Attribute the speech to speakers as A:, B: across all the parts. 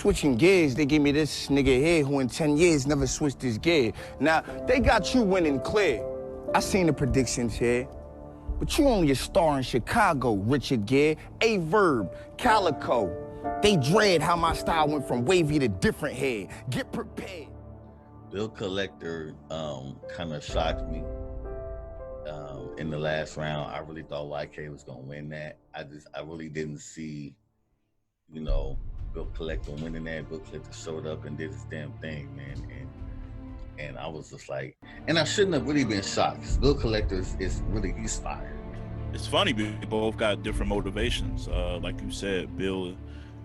A: switching gears, they gave me this nigga here who in 10 years never switched his gear. Now, they got you winning clear. I seen the predictions here. But you only a star in Chicago, Richard Gere, A-Verb, Calico. They dread how my style went from wavy to different hair. Get prepared.
B: Bill Collector kind of shocked me in the last round. I really thought YK was gonna win that. I really didn't see, you know, Bill Collector winning that. Bill Collector showed up and did his damn thing, man. And I was just like, and I shouldn't have really been shocked. Bill Collector is really, he's fired.
C: It's funny, we both got different motivations. Like you said, Bill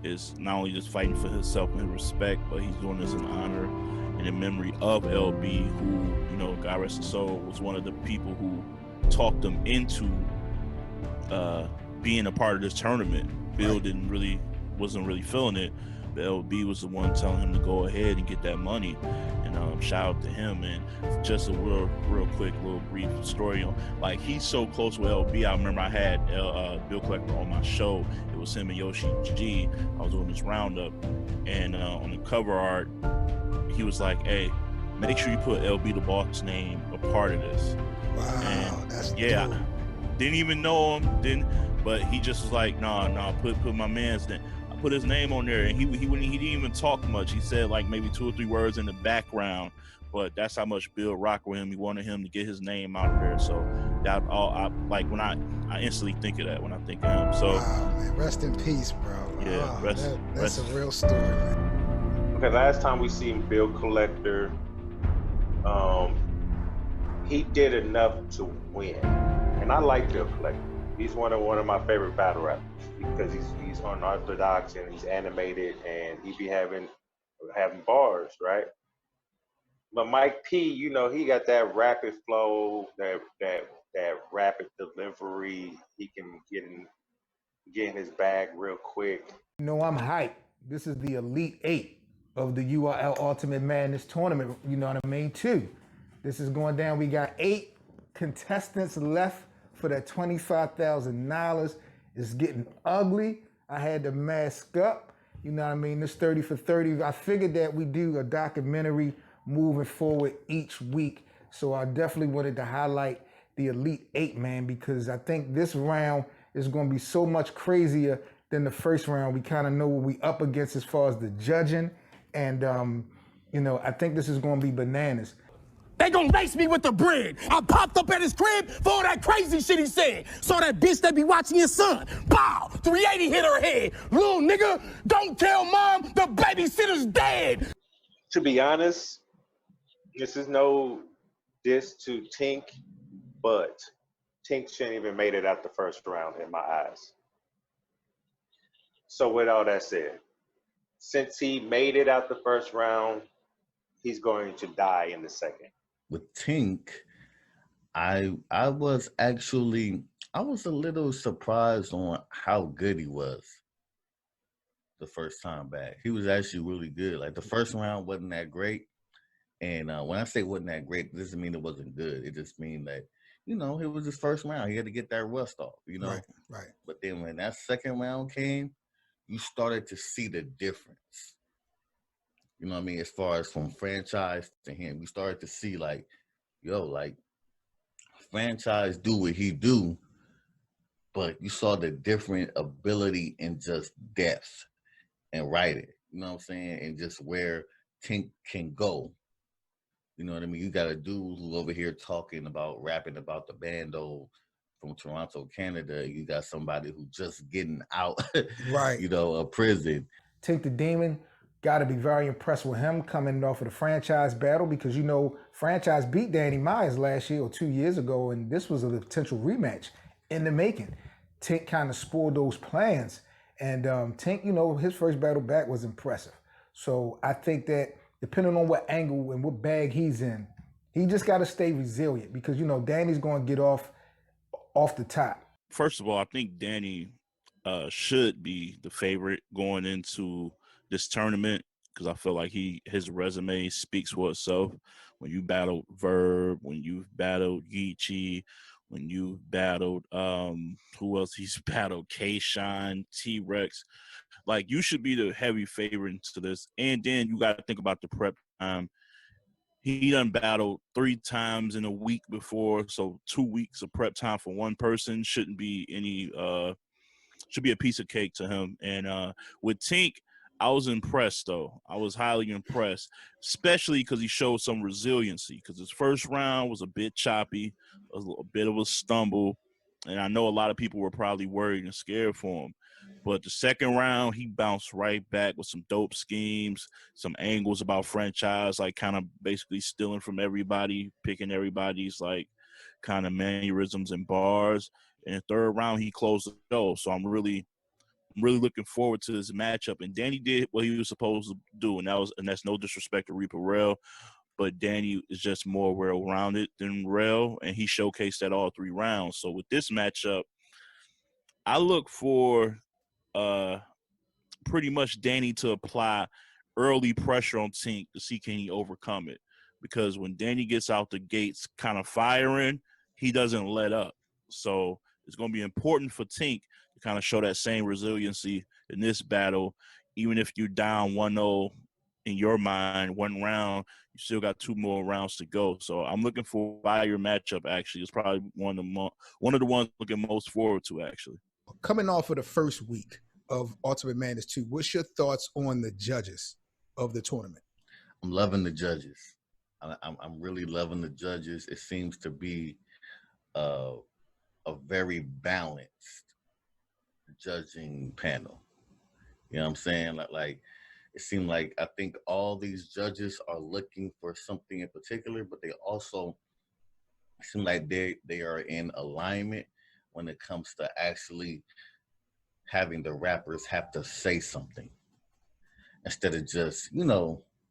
C: is not only just fighting for himself and respect, but he's doing this in honor and in memory of LB, who, you know, God rest his soul, was one of the people who talked him into being a part of this tournament. Bill wasn't really feeling it, but LB was the one telling him to go ahead and get that money. And shout out to him. And just a real quick, little brief story on, like, he's so close with LB. I remember I had Bill Collector on my show. It was him and Yoshi G. I was doing this roundup, and on the cover art, he was like, "Hey, make sure you put LB the Boss name a part of this."
D: Wow,
C: and
D: that's
C: yeah,
D: dope.
C: Didn't even know him, but he just was like, "Nah, put my man's name." I put his name on there, and he didn't even talk much. He said like maybe 2 or 3 words in the background, but that's how much Bill rocked with him. He wanted him to get his name out of there. So that all like when I instantly think of that when I think of him. So
D: wow, man, rest in peace, bro.
C: Yeah,
D: that's a real story, man.
E: Okay, last time we seen Bill Collector, he did enough to win, and I like Bill Collector. He's one of my favorite battle rappers because he's unorthodox and he's animated and he be having bars, right? But Mike P, you know, he got that rapid flow, that rapid delivery. He can get in his bag real quick.
D: You know, I'm hyped. This is the Elite 8 of the URL Ultimate Madness tournament, you know what I mean, too. This is going down. We got 8 contestants left for that $25,000. It's getting ugly. I had to mask up, you know what I mean? This 30 for 30. I figured that we do a documentary moving forward each week. So I definitely wanted to highlight the Elite 8, man, because I think this round is going to be so much crazier than the first round. We kind of know what we up against as far as the judging. And, you know, I think this is going to be bananas.
F: They gon' lace me with the bread. I popped up at his crib for all that crazy shit he said. Saw that bitch that be watching his son. Bow, 380 hit her head. Little nigga, don't tell mom the babysitter's dead.
E: To be honest, this is no diss to Tink, but Tink shouldn't even made it out the first round in my eyes. So with all that said, since he made it out the first round, he's going to die in the second.
B: With Tink, I was a little surprised on how good he was the first time back. He was actually really good. Like, the first round wasn't that great. And when I say wasn't that great, it doesn't mean it wasn't good. It just means that, you know, it was his first round. He had to get that rust off, you know?
D: Right.
B: But then when that second round came, you started to see the difference. You know what I mean? As far as from Franchise to him, we started to see like, yo, like, Franchise do what he do, but you saw the different ability in just depth and writing. You know what I'm saying? And just where Tink can go. You know what I mean? You got a dude who over here rapping about the bando from Toronto, Canada. You got somebody who just getting out,
D: Right.
B: you know, of prison.
D: Tink the Demon, got to be very impressed with him coming off of the Franchise battle because, you know, Franchise beat Danny Myers last year or 2 years ago, and this was a potential rematch in the making. Tink kind of spoiled those plans, and Tink, you know, his first battle back was impressive. So I think that depending on what angle and what bag he's in, he just got to stay resilient because, you know, Danny's going to get off the top.
C: First of all, I think Danny should be the favorite going into this tournament because I feel like his resume speaks for itself. When you battle Verb, when you've battled Geechee, when you battled who else he's battled, K-Shine, T-Rex. Like, you should be the heavy favorite to this. And then you got to think about the prep time. He done battled 3 times in a week before, so 2 weeks of prep time for one person shouldn't be any should be a piece of cake to him. And with Tink, I was impressed, though. I was highly impressed, especially because he showed some resiliency. Because his first round was a bit choppy, a bit of a stumble, and I know a lot of people were probably worried and scared for him. But the second round, he bounced right back with some dope schemes, some angles about franchise, like kind of basically stealing from everybody, picking everybody's like kind of mannerisms and bars. In the third round, he closed the show. So I'm really looking forward to this matchup. And Danny did what he was supposed to do, and that's no disrespect to Reaper Rail, but Danny is just more well-rounded than Rail, and he showcased that all 3 rounds. So with this matchup, I look for pretty much Danny to apply early pressure on Tink to see can he overcome it. Because when Danny gets out the gates kind of firing, he doesn't let up. So it's going to be important for Tink to kind of show that same resiliency in this battle. Even if you're down 1-0 in your mind, 1 round, you still got 2 more rounds to go. So I'm looking for a fire matchup, actually. It's probably one of the ones looking most forward to, actually.
D: Coming off of the first week of Ultimate Madness 2, what's your thoughts on the judges of the tournament?
B: I'm loving the judges. I'm really loving the judges. It seems to be a very balanced judging panel. You know what I'm saying? Like it seemed like I think all these judges are looking for something in particular, but they also seem like they are in alignment when it comes to actually having the rappers have to say something instead of just,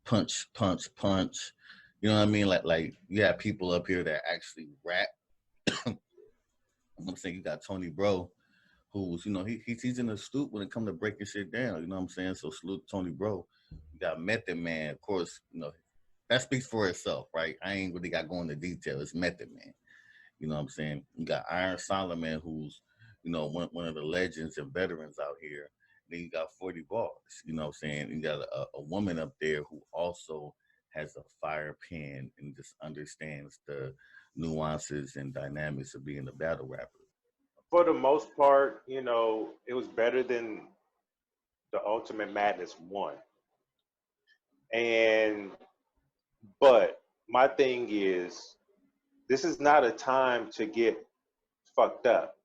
B: punch, punch, punch. You know what I mean? Like you have people up here that actually rap. I'm saying you got Tony Bro, who's, he's in the stoop when it comes to breaking shit down. You know what I'm saying? So salute Tony Bro. You got Method Man, of course, that speaks for itself, right? I ain't really got to go into detail. It's Method Man. You know what I'm saying? You got Iron Solomon, who's, one of the legends and veterans out here. Then you got 40 Bars, you know what I'm saying? You got a woman up there who also has a fire pen and just understands the nuances and dynamics of being a battle rapper.
E: For the most part, it was better than the Ultimate Madness 1. But my thing is, this is not a time to get fucked up,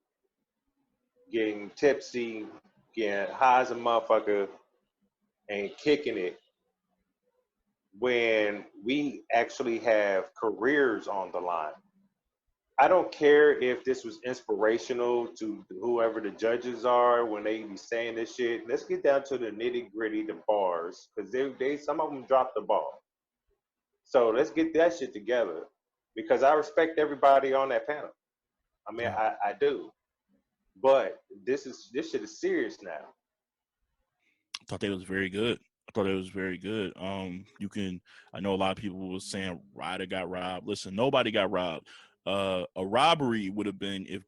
E: getting tipsy, getting high as a motherfucker, and kicking it when we actually have careers on the line. I don't care if this was inspirational to whoever the judges are when they be saying this shit. Let's get down to the nitty gritty, the bars, because they some of them dropped the ball. So let's get that shit together, because I respect everybody on that panel. I mean, I do, but this shit is serious now.
C: I thought they was very good. I know a lot of people were saying Ryder got robbed. Listen, nobody got robbed. A robbery would have been if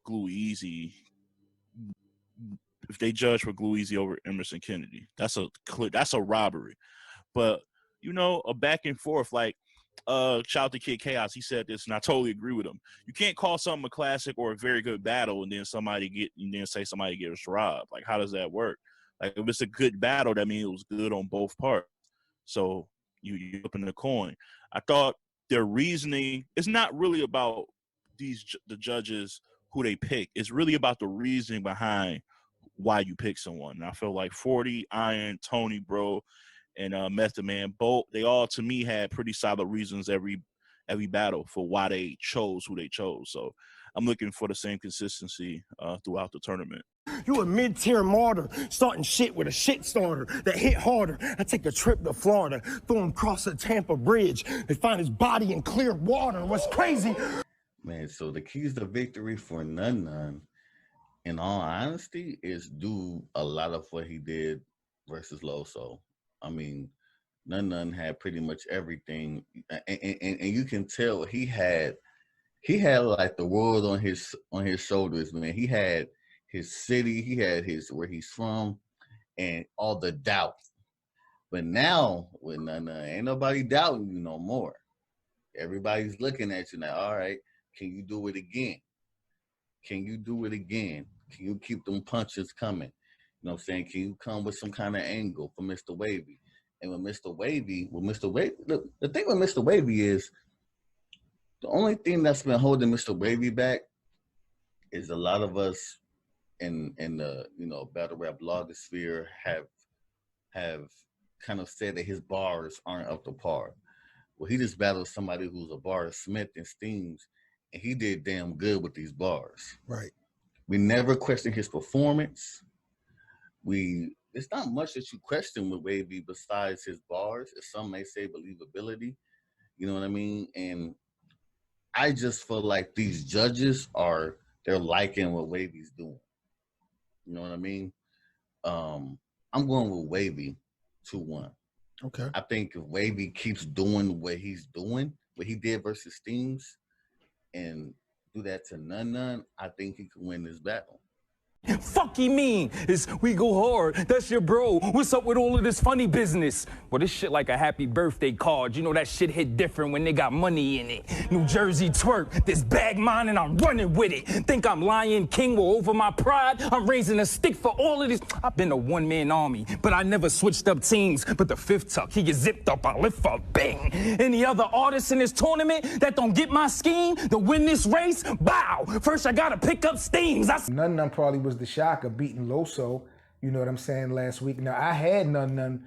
C: they judged for Glue Easy over Emerson Kennedy. That's a robbery. But a back and forth, like shout out to Kid Chaos. He said this, and I totally agree with him. You can't call something a classic or a very good battle and then say somebody gets robbed. Like, how does that work? Like, if it's a good battle, that means it was good on both parts. So you open the coin. I thought their reasoning is not really about the judges who they pick. It's really about the reasoning behind why you pick someone. And I feel like 40, Iron, Tony Bro, and Method Man, they all to me had pretty solid reasons every battle for why they chose who they chose. So I'm looking for the same consistency throughout the tournament.
F: You a mid-tier martyr, starting shit with a shit starter that hit harder. I take a trip to Florida, throw him across the Tampa Bridge. They find his body in clear water. What's crazy?
B: Man, so the keys to victory for NUNN, in all honesty, is do a lot of what he did versus Loso. I mean, NUNN had pretty much everything, and you can tell he had he had like the world on his shoulders, man. He had his city, he had his where he's from, and all the doubt. But now with NUNN, ain't nobody doubting you no more. Everybody's looking at you now. All right, can you do it again? Can you do it again? Can you keep them punches coming? You know what I'm saying? Can you come with some kind of angle for Mr. Wavy? And with Mr. Wavy, look, the thing with Mr. Wavy is the only thing that's been holding Mr. Wavy back is a lot of us in the battle rap blogosphere have kind of said that his bars aren't up to par. Well, he just battled somebody who's a bar smith and steams, and he did damn good with these bars.
D: Right.
B: We never questioned his performance. It's not much that you question with Wavy besides his bars. As some may say, believability. You know what I mean? And I just feel like these judges they're liking what Wavy's doing. You know what I mean? I'm going with Wavy 2-1.
D: Okay.
B: I think if Wavy keeps doing what he's doing, what he did versus Steams, and do that to NUNN, I think he can win this battle.
G: Fuck you mean? It's we go hard. That's your bro. What's up with all of this funny business? Well, this shit like a happy birthday card. You know that shit hit different when they got money in it. New Jersey twerk. This bag mine and I'm running with it. Think I'm Lion King? Well, over my pride, I'm raising a stick for all of this. I've been a one-man army, but I never switched up teams. But the fifth tuck, he gets zipped up. I lift for bang. Any other artists in this tournament that don't get my scheme to win this race? Bow. First, I gotta pick up steams.
D: NUNN probably was the shock of beating Loso, you know what I'm saying, last week. Now, I had NUNN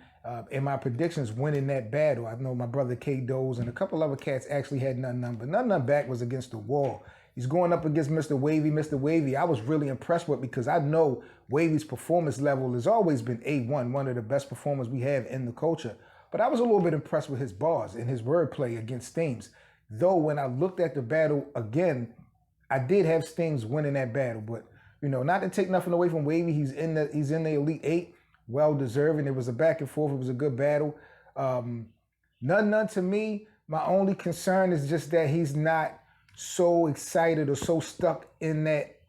D: in my predictions winning that battle. I know my brother KDOZ and a couple other cats actually had NUNN, but NUNN back was against the wall. He's going up against Mr. Wavy. Mr. Wavy, I was really impressed with because I know Wavy's performance level has always been A1, one of the best performers we have in the culture. But I was a little bit impressed with his bars and his wordplay against Steams. Though when I looked at the battle again, I did have Steams winning that battle, but you know, not to take nothing away from Wavy, he's in the Elite Eight, well deserved, and it was a back and forth. It was a good battle. NUNN to me, my only concern is just that he's not so excited or so stuck in that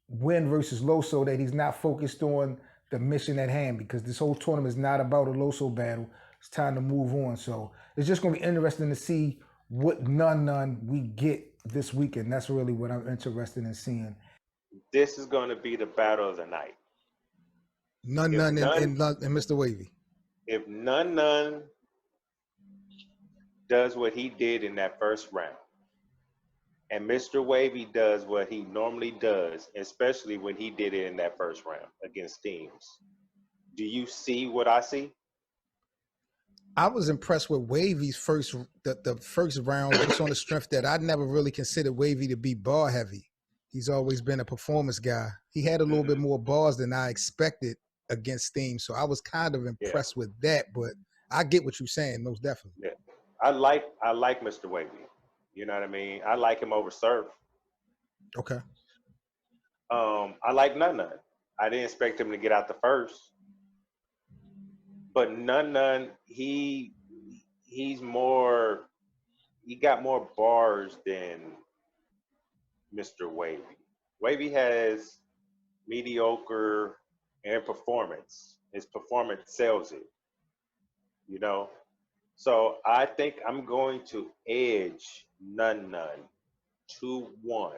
D: win versus Loso that he's not focused on the mission at hand, because this whole tournament is not about a Loso battle. It's time to move on. So it's just going to be interesting to see what NUNN we get this weekend. That's really what I'm interested in seeing.
E: This is going to be the battle of the night.
D: NUNN and Mr. Wavy.
E: If NUNN does what he did in that first round, and Mr. Wavy does what he normally does, especially when he did it in that first round against Steams, do you see what I see?
D: I was impressed with Wavy's the first round, just on the strength that I never really considered Wavy to be bar heavy. He's always been a performance guy. He had a little bit more bars than I expected against Steam, so I was kind of impressed with that. But I get what you're saying, most definitely.
E: Yeah, I like Mr. Wavy. You know what I mean? I like him over Surf.
D: Okay.
E: I like NUNN. I didn't expect him to get out the first, but NUNN, he got more bars than Mr. Wavy. Wavy has mediocre and performance. His performance sells it, you know? So I think I'm going to edge NUNN 2-1.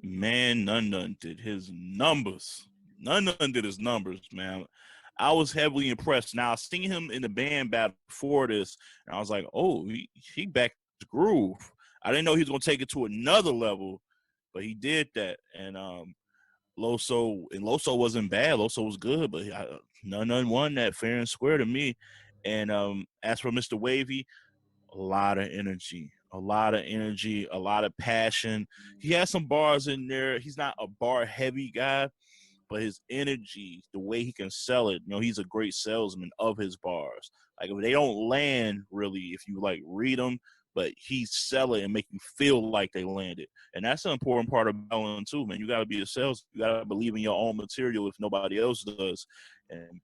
C: Man, NUNN did his numbers. NUNN did his numbers, man. I was heavily impressed. Now, I seen him in the band battle before this, and I was like, oh, he back to groove. I didn't know he was going to take it to another level, but he did that. And Loso wasn't bad. Loso was good, but NUNN won that fair and square to me. And as for Mr. Wavy, a lot of energy, a lot of passion. He has some bars in there. He's not a bar-heavy guy, but his energy, the way he can sell it, you know, he's a great salesman of his bars. Like, if they don't land, really, if you, like, read them, but he sell it and make you feel like they landed. And that's an important part of battling, too, man. You got to be a salesman. You got to believe in your own material if nobody else does. And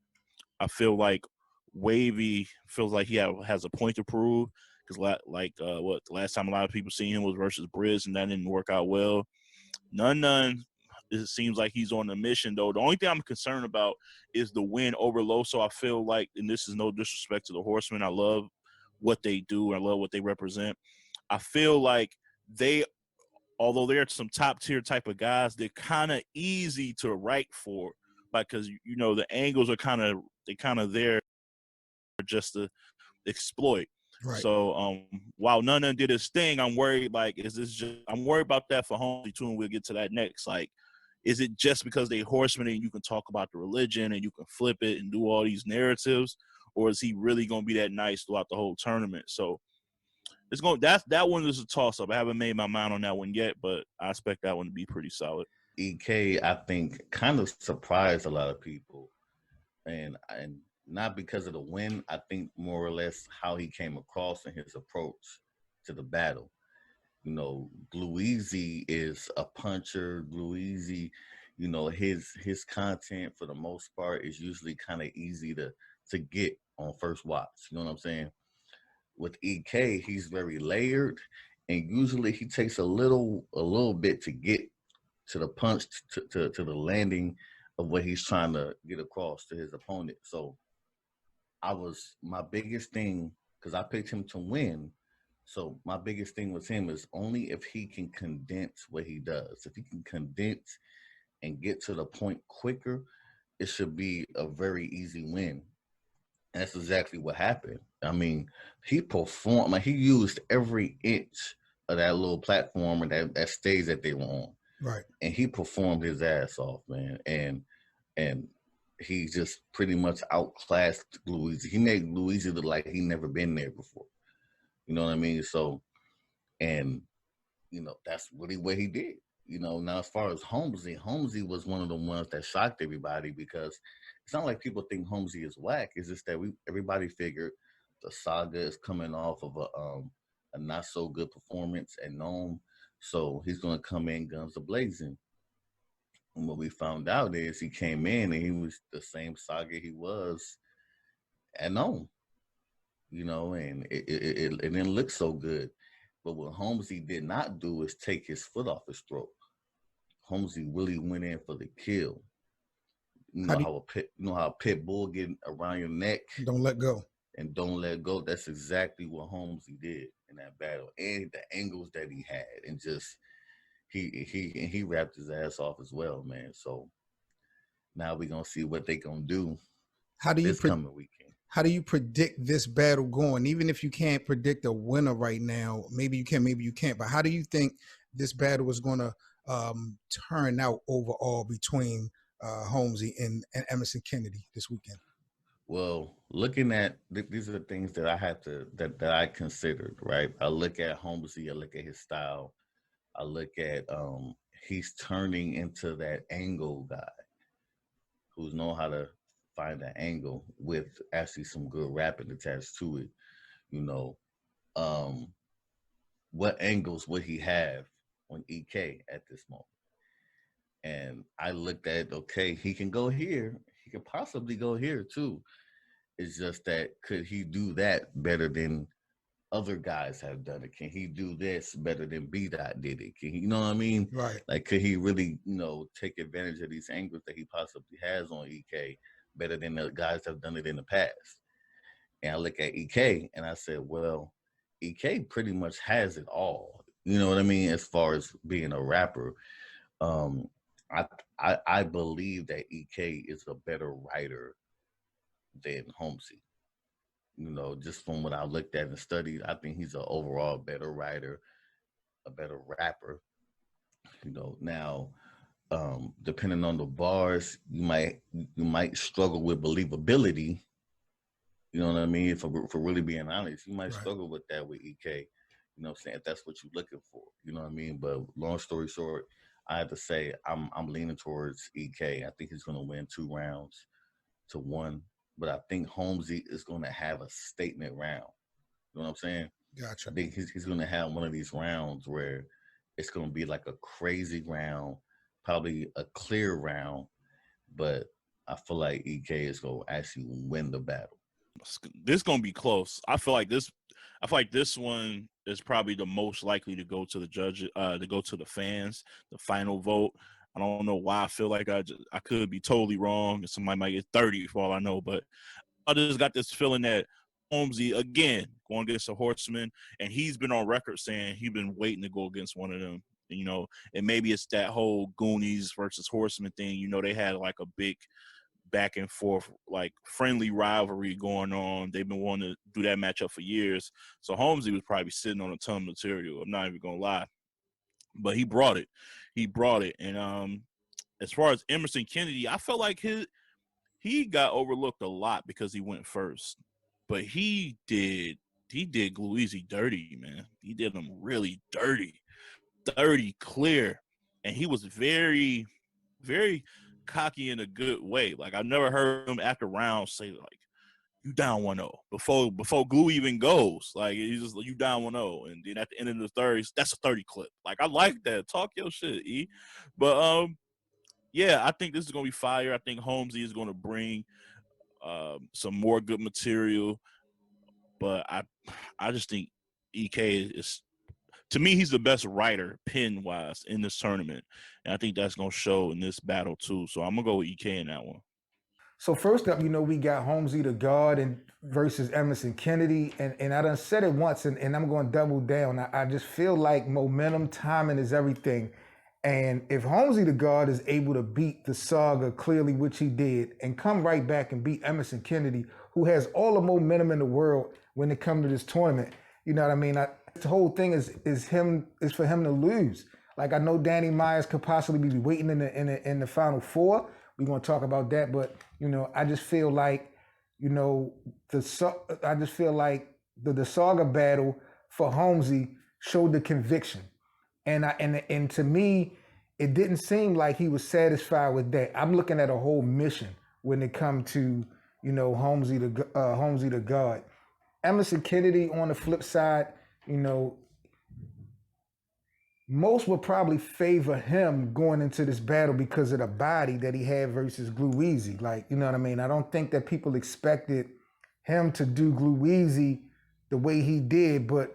C: I feel like Wavy feels like he has a point to prove, because the last time a lot of people seen him was versus Briz, and that didn't work out well. NUNN, it seems like he's on a mission though. The only thing I'm concerned about is the win over Loso. I feel like, and this is no disrespect to the Horsemen, I love what they do, I love what they represent. I feel like although they're some top tier type of guys, they're kind of easy to write for, because the angles are kind of there just to exploit.
F: Right.
C: So while NUNN did his thing, I'm worried, I'm worried about that for HOLMZIE too, and we'll get to that next. Like, is it just because they Horsemen and you can talk about the religion and you can flip it and do all these narratives, or is he really gonna be that nice throughout the whole tournament? So that one is a toss up. I haven't made my mind on that one yet, but I expect that one to be pretty solid.
B: EK, I think, kind of surprised a lot of people, and not because of the win. I think more or less how he came across in his approach to the battle. Gluezy is a puncher. Gluezy, his content for the most part is usually kind of easy to get on first watch. You know what I'm saying? With EK, he's very layered, and usually he takes a little bit to get to the punch, to the landing of what he's trying to get across to his opponent. So my biggest thing, because I picked him to win, so my biggest thing with him is only if he can condense what he does. If he can condense and get to the point quicker, it should be a very easy win. And that's exactly what happened. I mean, he performed, he used every inch of that little platform and that stage that they were on.
F: Right.
B: And he performed his ass off, man. And he just pretty much outclassed Gluezy. He made Gluezy look like he never been there before. You know what I mean? So, and, that's really what he did. Now as far as HOLMZIE was one of the ones that shocked everybody, because it's not like people think HOLMZIE is whack. It's just that everybody figured the Saga is coming off of a not so good performance at NUNN, so he's going to come in guns a-blazing. And what we found out is he came in and he was the same Saga he was at NUNN, and it didn't look so good. But what HOLMZIE did not do is take his foot off his throat. HOLMZIE really went in for the kill. How a pit bull getting around your neck.
F: Don't let go.
B: And don't let go. That's exactly what HOLMZIE did in that battle. And the angles that he had. And just he wrapped his ass off as well, man. So now we're gonna see what they gonna do this coming weekend.
F: How do you predict this battle going? Even if you can't predict a winner right now, maybe you can, maybe you can't. But how do you think this battle is going to turn out overall between HOLMZIE and Emerson Kennedy this weekend?
B: Well, looking at these are the things that I had to that I considered, right? I look at HOLMZIE, I look at his style, I look at he's turning into that angle guy who's know how to find an angle with actually some good rapping attached to it. What angles would he have on EK at this moment? And I looked at, okay, he can go here. He could possibly go here too. It's just that, could he do that better than other guys have done it? Can he do this better than B-Dot did it? Can he, you know what I mean?
F: Right.
B: Like, could he really, take advantage of these angles that he possibly has on EK better than the guys have done it in the past? And I look at EK and I said, well, EK pretty much has it all. You know what I mean? As far as being a rapper, I believe that EK is a better writer than HOLMZIE. Just from what I looked at and studied, I think he's an overall better writer, a better rapper. Now, depending on the bars, you might struggle with believability. You know what I mean? For really being honest, you might struggle with that with EK. You know what I'm saying? If that's what you're looking for. You know what I mean? But long story short, I have to say I'm leaning towards EK. I think he's going to win 2 rounds to 1. But I think HOLMZIE is going to have a statement round. You know what I'm saying?
F: Gotcha.
B: I think he's going to have one of these rounds where it's going to be like a crazy round, probably a clear round, but I feel like EK is going to actually win the battle.
C: This gonna be close. I feel like this one is probably the most likely to go to the judge, to go to the fans, the final vote. I don't know why I feel like I could be totally wrong. Somebody might get 30 for all I know, but I just got this feeling that HOLMZIE, again, going against a Horseman, and he's been on record saying he's been waiting to go against one of them. You know, and maybe it's that whole Goonies versus Horseman thing. You know, they had like a big back and forth, like friendly rivalry going on. They've been wanting to do that matchup for years. So HOLMZIE was probably sitting on a ton of material. I'm not even gonna lie, but he brought it. He brought it. And as far as Emerson Kennedy, I felt like he got overlooked a lot because he went first, but he did Gluezy dirty, man. He did him really dirty clear, and he was very, very cocky in a good way. Like, I've never heard him after rounds say like, "You down 1-0" before Glue even goes. Like, he's just like, "You down 1-0," and then at the end of the third, that's a 30 clip. Like, I like that. Talk your shit, E. But yeah, I think this is gonna be fire. I think HOLMZIE is gonna bring some more good material, but I just think EK is, to me, he's the best writer pin wise in this tournament, and I think that's gonna show in this battle too. So I'm gonna go with EK in that one.
D: So first up, we got HOLMZIE the God and versus Emerson Kennedy, and I done said it once, and I'm going to double down. I just feel like momentum, timing is everything, and if HOLMZIE the God is able to beat the Saga clearly, which he did, and come right back and beat Emerson Kennedy, who has all the momentum in the world when it comes to this tournament, you know what I mean? The whole thing is for him to lose. Like, I know Danny Myers could possibly be waiting in the Final Four. We're going to talk about that, but I just feel like the Saga battle for HOLMZIE showed the conviction, and to me, it didn't seem like he was satisfied with that. I'm looking at a whole mission when it comes to HOLMZIE the God. Emerson Kennedy on the flip side, most would probably favor him going into this battle because of the body that he had versus Gluezy. Like, you know what I mean? I don't think that people expected him to do Gluezy the way he did, but,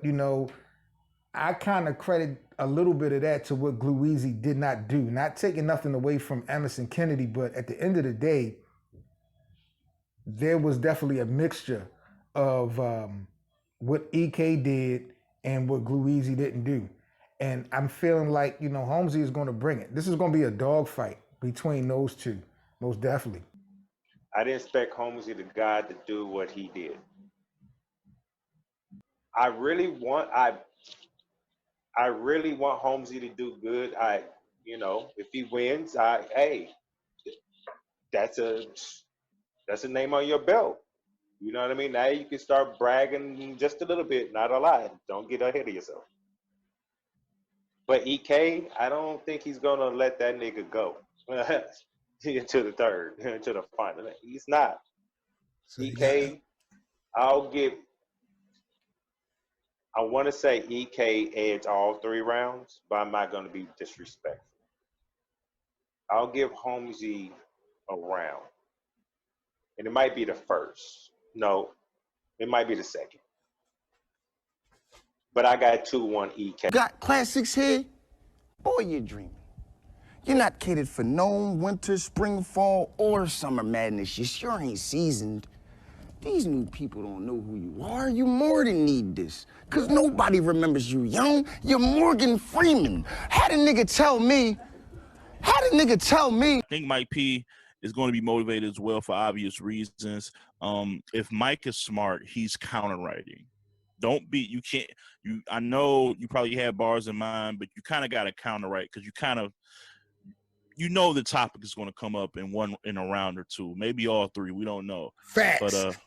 D: I kind of credit a little bit of that to what Gluezy did not do. Not taking nothing away from Emerson Kennedy, but at the end of the day, there was definitely a mixture of what EK did and what Gluezy didn't do. And I'm feeling like, HOLMZIE is going to bring it. This is going to be a dogfight between those two, most definitely.
E: I didn't expect HOLMZIE the God to do what he did. I really want HOLMZIE to do good. If he wins, that's a name on your belt. You know what I mean? Now you can start bragging just a little bit, not a lot. Don't get ahead of yourself. But EK, I don't think he's gonna let that nigga go into the third, into the final. He's not. So EK, I want to say EK edged all 3 rounds, but I'm not gonna be disrespectful. I'll give HOLMZIE a round, and it might be the first. No, it might be the second. But I got 2-1 EK.
A: Got classics here? Boy, you're dreaming. You're not catered for no winter, spring, fall, or summer madness. You sure ain't seasoned. These new people don't know who you are. You more than need this. Cause nobody remembers you young. You're Morgan Freeman. Had a nigga tell me.
C: I think Mike P is going to be motivated as well for obvious reasons. If Mike is smart, he's counter-writing. I know you probably had bars in mind, but you kind of got to counter-write because the topic is going to come up in a round or two, maybe all 3. We don't know.
F: Facts.
C: But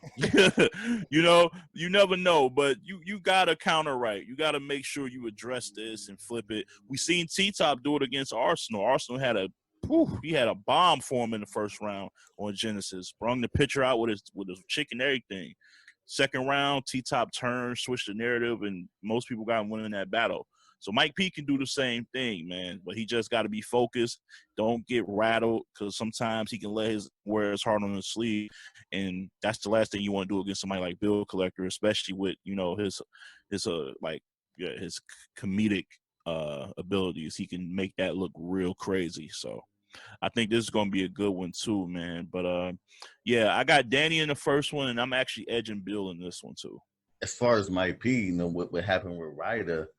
C: you never know. But you got to counter-write. You got to make sure you address this and flip it. We seen T-Top do it against Arsenal. Arsenal had a bomb for him in the first round on Genesis. Brung the pitcher out with his chick and everything. second round, T-Top turned, switched the narrative, and most people got him winning that battle. So Mike P can do the same thing, man, but he just got to be focused. Don't get rattled, because sometimes he can wear his heart on his sleeve, and that's the last thing you want to do against somebody like Bill Collector, especially with, you know, his comedic abilities. He can make that look real crazy. So I think this is going to be a good one too, man. But yeah, I got Danny in the first one, and I'm actually edging Bill in this one too.
B: As far as Mike P, you know, what happened with Ryder,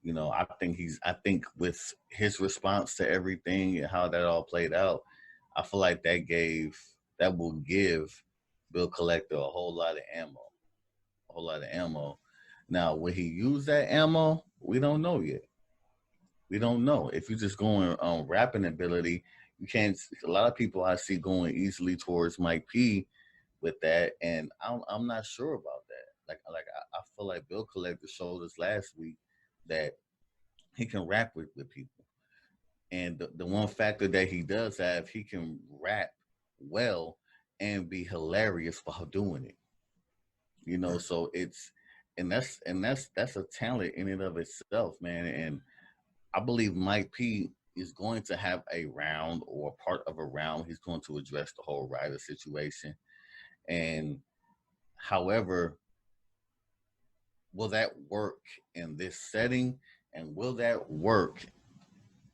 B: you know, I think with his response to everything and how that all played out, I feel like that will give Bill Collector a whole lot of ammo. Now, will he use that ammo? We don't know yet. We don't know. If you're just going on rapping ability, you can't. A lot of people I see going easily towards Mike P with that, and I'm not sure about that. Like I feel like Bill Collector showed us last week that he can rap with people. And the one factor that he does have, he can rap well and be hilarious while doing it. You know, so that's a talent in and of itself, man. And I believe Mike P is going to have a round or part of a round. He's going to address the whole Ryder situation. And however, will that work in this setting? And will that work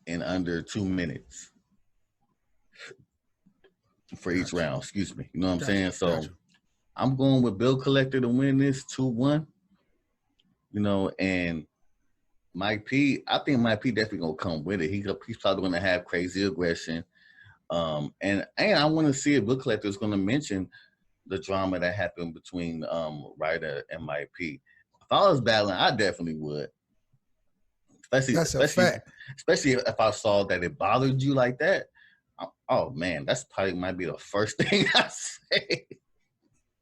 B: in under 2 minutes for each round? Excuse me. You know what I'm saying? So I'm going with Bill Collector to win this 2-1. You know, and Mike P, I think Mike P definitely gonna come with it. He's probably gonna have crazy aggression. And I want to see if Bill Collector is gonna mention the drama that happened between Ryder and Mike P. If I was battling, I definitely would. Especially if I saw that it bothered you like that. Oh man, that's probably might be the first thing I say.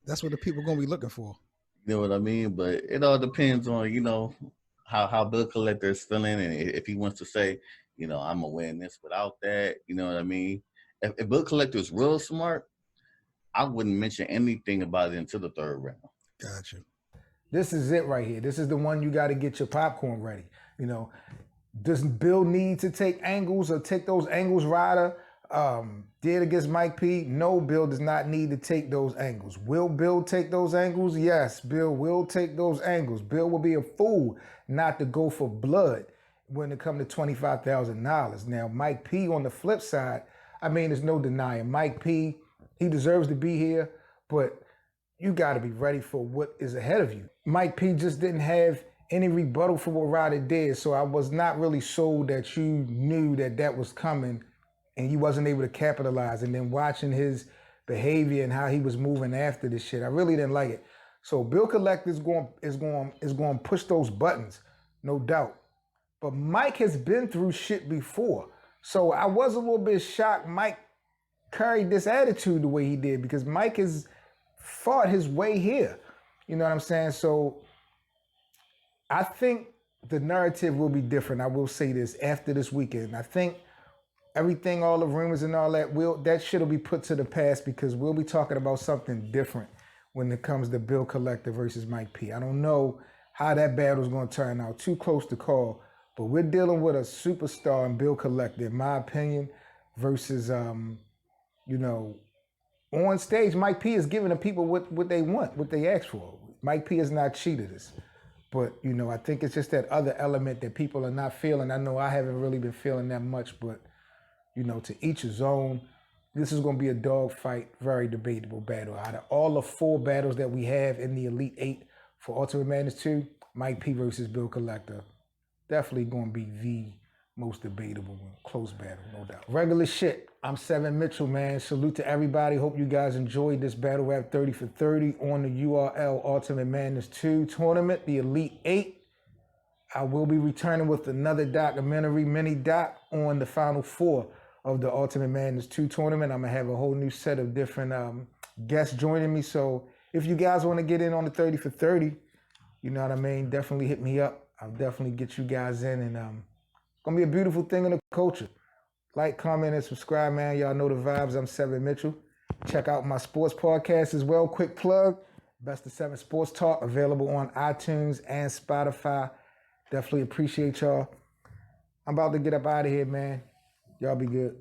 H: That's what the people are gonna be looking for.
B: You know what I mean? But it all depends on, you know, how Bill Collector is feeling, and if he wants to say, you know, I'm gonna win this without that. You know what I mean? If Bill Collector is real smart, I wouldn't mention anything about it until the third round.
H: Gotcha.
D: This is it right here. This is the one you got to get your popcorn ready. You know, does Bill need to take angles or take those angles Ryder did against Mike P? No, Bill does not need to take those angles. Will Bill take those angles? Yes, Bill will take those angles. Bill will be a fool not to go for blood when it comes to $25,000. Now, Mike P on the flip side, I mean, there's no denying Mike P, he deserves to be here, but you got to be ready for what is ahead of you. Mike P just didn't have any rebuttal for what Ryder did, so I was not really sold that you knew that that was coming and you wasn't able to capitalize. And then watching his behavior and how he was moving after this shit, I really didn't like it. So Bill Collector is going to push those buttons, no doubt. But Mike has been through shit before, so I was a little bit shocked Mike carried this attitude the way he did, because Mike has fought his way here. You know what I'm saying? So I think the narrative will be different. I will say this after this weekend. I think everything, all the rumors and all that, that shit will be put to the past, because we'll be talking about something different when it comes to Bill Collector versus Mike P. I don't know how that battle's going to turn out. Too close to call. But we're dealing with a superstar in Bill Collector, in my opinion, versus, you know, on stage, Mike P is giving the people what they want, what they ask for. Mike P has not cheated us. But, you know, I think it's just that other element that people are not feeling. I know I haven't really been feeling that much, but, you know, to each his own. This is going to be a dogfight, very debatable battle. Out of all the 4 battles that we have in the Elite 8 for Ultimate Madness 2, Mike P versus Bill Collector, definitely going to be the most debatable one. Close battle, no doubt. Regular shit. I'm Seven Mitchell, man. Salute to everybody. Hope you guys enjoyed this battle rap 30 for 30 on the URL Ultimate Madness 2 tournament, the Elite 8. I will be returning with another documentary, mini doc, on the Final 4 of the Ultimate Madness 2 tournament. I'm going to have a whole new set of different guests joining me. So if you guys want to get in on the 30 for 30, you know what I mean, definitely hit me up. I'll definitely get you guys in, and it's going to be a beautiful thing in the culture. Like, comment, and subscribe, man. Y'all know the vibes. I'm Seven Mitchell. Check out my sports podcast as well. Quick plug. Best of 7 Sports Talk, available on iTunes and Spotify. Definitely appreciate y'all. I'm about to get up out of here, man. Y'all be good.